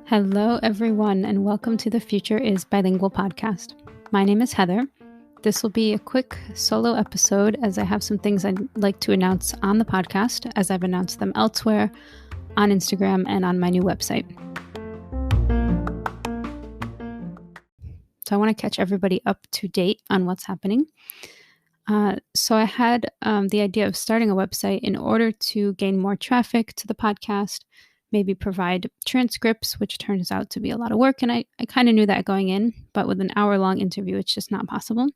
Hello, everyone, and welcome to the Future is Bilingual podcast. My name is Heather. This will be a quick solo episode as I have some things I'd like to announce on the podcast, as I've announced them elsewhere on Instagram and on my new website. So I want to catch everybody up to date on what's happening. So I had the idea of starting a website in order to gain more traffic to the podcast, maybe provide transcripts, which turns out to be a lot of work. And I kind of knew that going in, but with an hour-long interview, it's just not possible.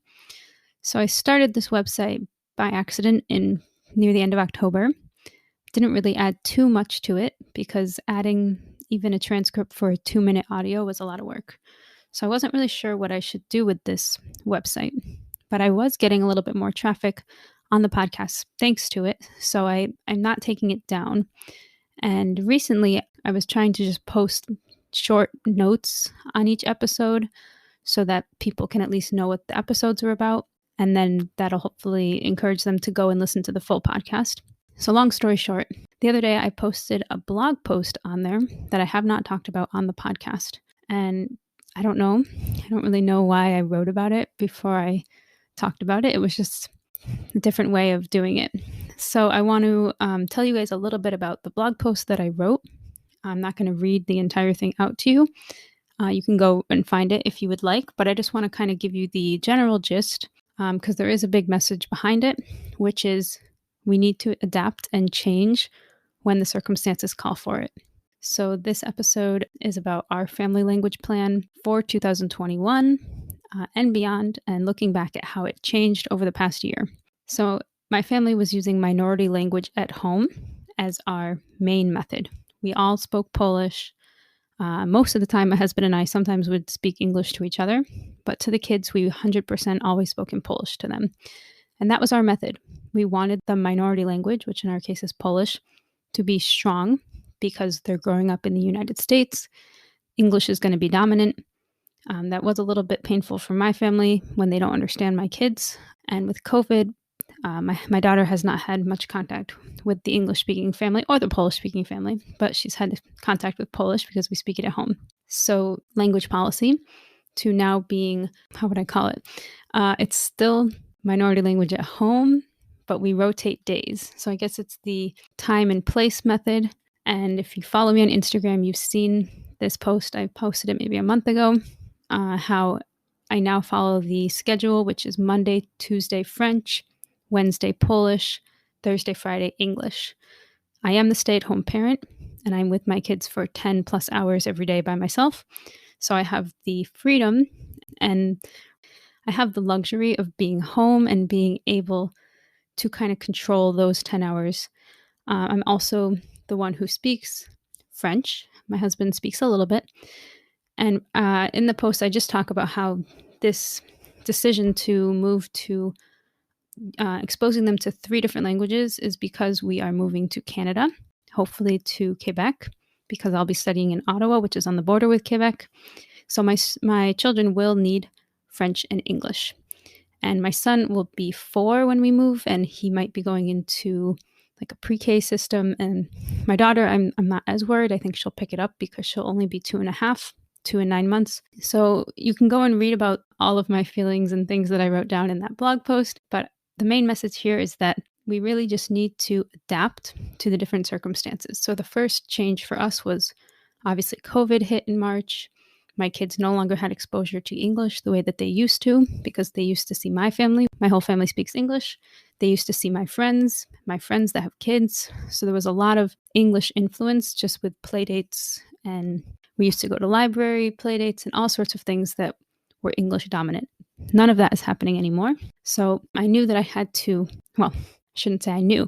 So I started this website by accident near the end of October. Didn't really add too much to it because adding even a transcript for a 2-minute audio was a lot of work. So I wasn't really sure what I should do with this website, but I was getting a little bit more traffic on the podcast thanks to it. So I'm not taking it down. And recently I was trying to just post short notes on each episode so that people can at least know what the episodes are about. And then that'll hopefully encourage them to go and listen to the full podcast. So long story short, the other day I posted a blog post on there that I have not talked about on the podcast. And I don't really know why I wrote about it before I talked about it. It was just a different way of doing it. So I want to tell you guys a little bit about the blog post that I wrote. I'm not going to read the entire thing out to you. You can go and find it if you would like, but I just want to kind of give you the general gist because there is a big message behind it, which is we need to adapt and change when the circumstances call for it. So this episode is about our family language plan for 2021 and beyond, and looking back at how it changed over the past year. So my family was using minority language at home as our main method. We all spoke Polish. Most of the time, my husband and I sometimes would speak English to each other, but to the kids, we 100% always spoke in Polish to them. And that was our method. We wanted the minority language, which in our case is Polish, to be strong because they're growing up in the United States. English is going to be dominant. That was a little bit painful for my family when they don't understand my kids. And with COVID, my daughter has not had much contact with the English-speaking family or the Polish-speaking family, but she's had contact with Polish because we speak it at home. So language policy to now being, how would I call it? It's still minority language at home, but we rotate days. So I guess it's the time and place method. And if you follow me on Instagram, you've seen this post. I posted it maybe a month ago, how I now follow the schedule, which is Monday, Tuesday, French, Wednesday, Polish, Thursday, Friday, English. I am the stay-at-home parent, and I'm with my kids for 10 plus hours every day by myself. So I have the freedom and I have the luxury of being home and being able to kind of control those 10 hours. I'm also the one who speaks French. My husband speaks a little bit. And in the post, I just talk about how this decision to move to exposing them to 3 different languages is because we are moving to Canada, hopefully to Quebec, because I'll be studying in Ottawa, which is on the border with Quebec. So my children will need French and English. And my son will be 4 when we move, and he might be going into like a pre-K system. And my daughter, I'm not as worried. I think she'll pick it up because she'll only be 2.5, 2 and 9 months. So you can go and read about all of my feelings and things that I wrote down in that blog post. But the main message here is that we really just need to adapt to the different circumstances. So the first change for us was obviously COVID hit in March. My kids no longer had exposure to English the way that they used to because they used to see my family. My whole family speaks English. They used to see my friends that have kids. So there was a lot of English influence just with play dates. And we used to go to library play dates and all sorts of things that were English dominant. None of that is happening anymore. So I knew that I had to, well, I shouldn't say I knew.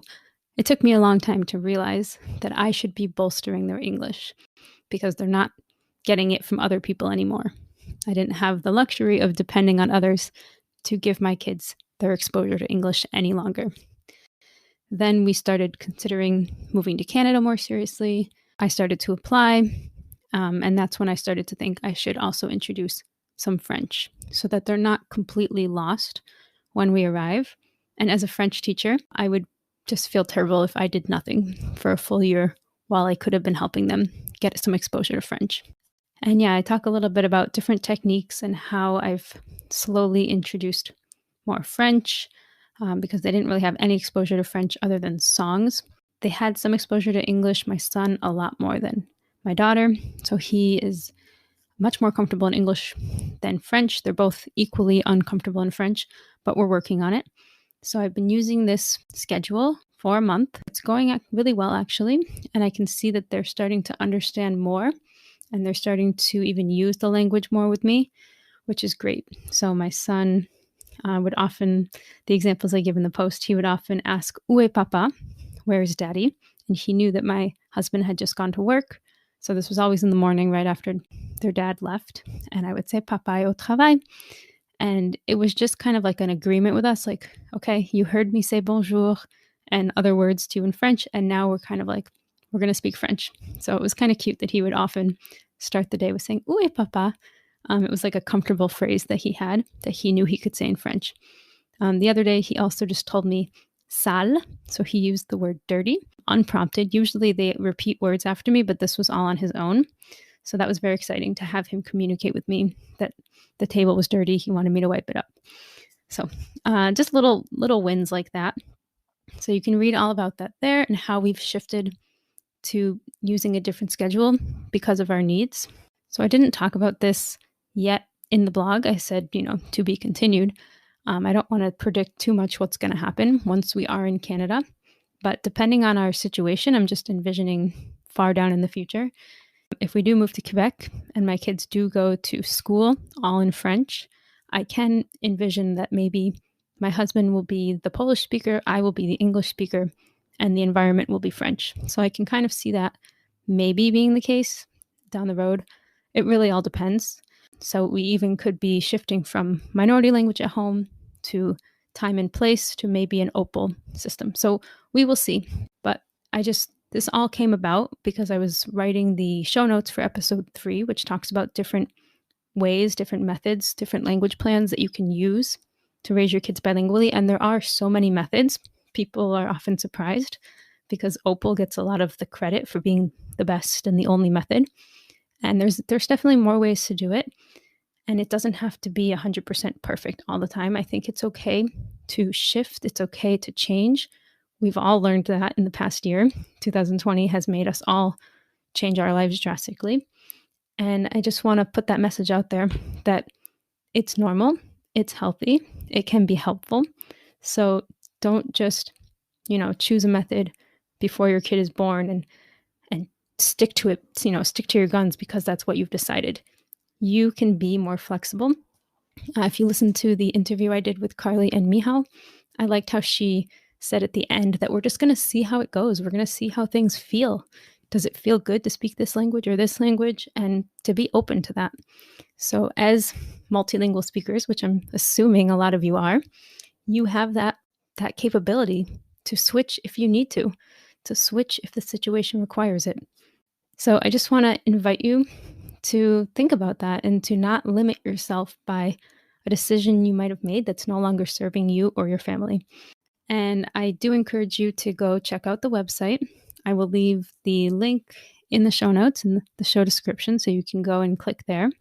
It took me a long time to realize that I should be bolstering their English because they're not getting it from other people anymore. I didn't have the luxury of depending on others to give my kids their exposure to English any longer. Then we started considering moving to Canada more seriously. I started to apply, and that's when I started to think I should also introduce some French so that they're not completely lost when we arrive. And as a French teacher, I would just feel terrible if I did nothing for a full year while I could have been helping them get some exposure to French. And yeah, I talk a little bit about different techniques and how I've slowly introduced more French because they didn't really have any exposure to French other than songs. They had some exposure to English, my son a lot more than my daughter. So he is much more comfortable in English than French. They're both equally uncomfortable in French, but we're working on it. So I've been using this schedule for a month. It's going really well, actually. And I can see that they're starting to understand more and they're starting to even use the language more with me, which is great. So my son would often, the examples I give in the post, he would often ask, "Où est papa?" Where's daddy? And he knew that my husband had just gone to work. So this was always in the morning right after their dad left. And I would say, "Papa est au travail." And it was just kind of like an agreement with us, like, okay, you heard me say bonjour and other words to you in French. And now we're kind of like, we're going to speak French. So it was kind of cute that he would often start the day with saying, "Où est papa?" It was like a comfortable phrase that he had that he knew he could say in French. The other day, he also just told me sale. So he used the word dirty, unprompted. Usually they repeat words after me, but this was all on his own. So that was very exciting to have him communicate with me that the table was dirty. He wanted me to wipe it up. So just little wins like that. So you can read all about that there and how we've shifted to using a different schedule because of our needs. So I didn't talk about this yet in the blog. I said, to be continued. I don't want to predict too much what's going to happen once we are in Canada. But depending on our situation, I'm just envisioning far down in the future. If we do move to Quebec and my kids do go to school all in French, I can envision that maybe my husband will be the Polish speaker, I will be the English speaker, and the environment will be French. So I can kind of see that maybe being the case down the road. It really all depends. So we even could be shifting from minority language at home to time and place to maybe an OPAL system. So we will see. But this all came about because I was writing the show notes for episode 3, which talks about different ways, different methods, different language plans that you can use to raise your kids bilingually. And there are so many methods. People are often surprised because OPAL gets a lot of the credit for being the best and the only method. And there's definitely more ways to do it. And it doesn't have to be 100% perfect all the time. I think it's okay to shift. It's okay to change. We've all learned that in the past year. 2020 has made us all change our lives drastically. And I just want to put that message out there that it's normal, it's healthy, it can be helpful. So don't just, choose a method before your kid is born and stick to it, stick to your guns because that's what you've decided. You can be more flexible. If you listen to the interview I did with Carly and Michal, I liked how she said at the end that we're just going to see how it goes. We're going to see how things feel. Does it feel good to speak this language or this language? And to be open to that. So as multilingual speakers, which I'm assuming a lot of you are, you have that capability to switch if you need to switch if the situation requires it. So I just want to invite you to think about that and to not limit yourself by a decision you might have made that's no longer serving you or your family. And I do encourage you to go check out the website. I will leave the link in the show notes and the show description so you can go and click there.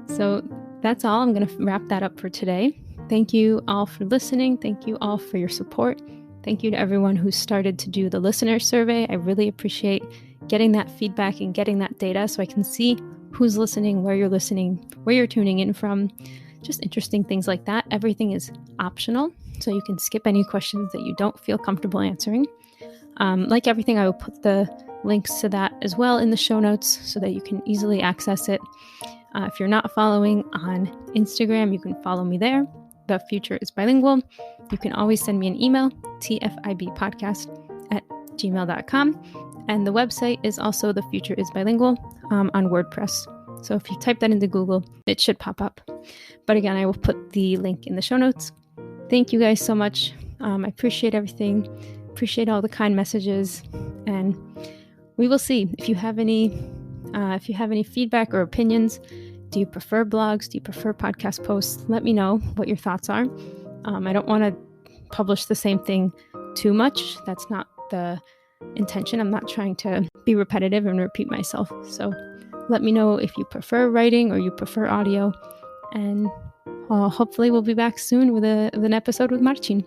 So that's all. I'm going to wrap that up for today. Thank you all for listening. Thank you all for your support. Thank you to everyone who started to do the listener survey. I really appreciate getting that feedback and getting that data so I can see who's listening, where you're tuning in from, just interesting things like that. Everything is optional, so you can skip any questions that you don't feel comfortable answering. Like everything, I will put the links to that as well in the show notes so that you can easily access it. If you're not following on Instagram, you can follow me there. The Future is Bilingual. You can always send me an email, tfibpodcast@gmail.com. And the website is also The Future is Bilingual on WordPress. So if you type that into Google, it should pop up. But again, I will put the link in the show notes. Thank you guys so much. I appreciate everything. Appreciate all the kind messages. And we will see. If you have any feedback or opinions, Do you prefer blogs? Do you prefer podcast posts? Let me know what your thoughts are. I don't want to publish the same thing too much. That's not the intention. I'm not trying to be repetitive and repeat myself. So let me know if you prefer writing or you prefer audio. And hopefully we'll be back soon with an episode with Marcin.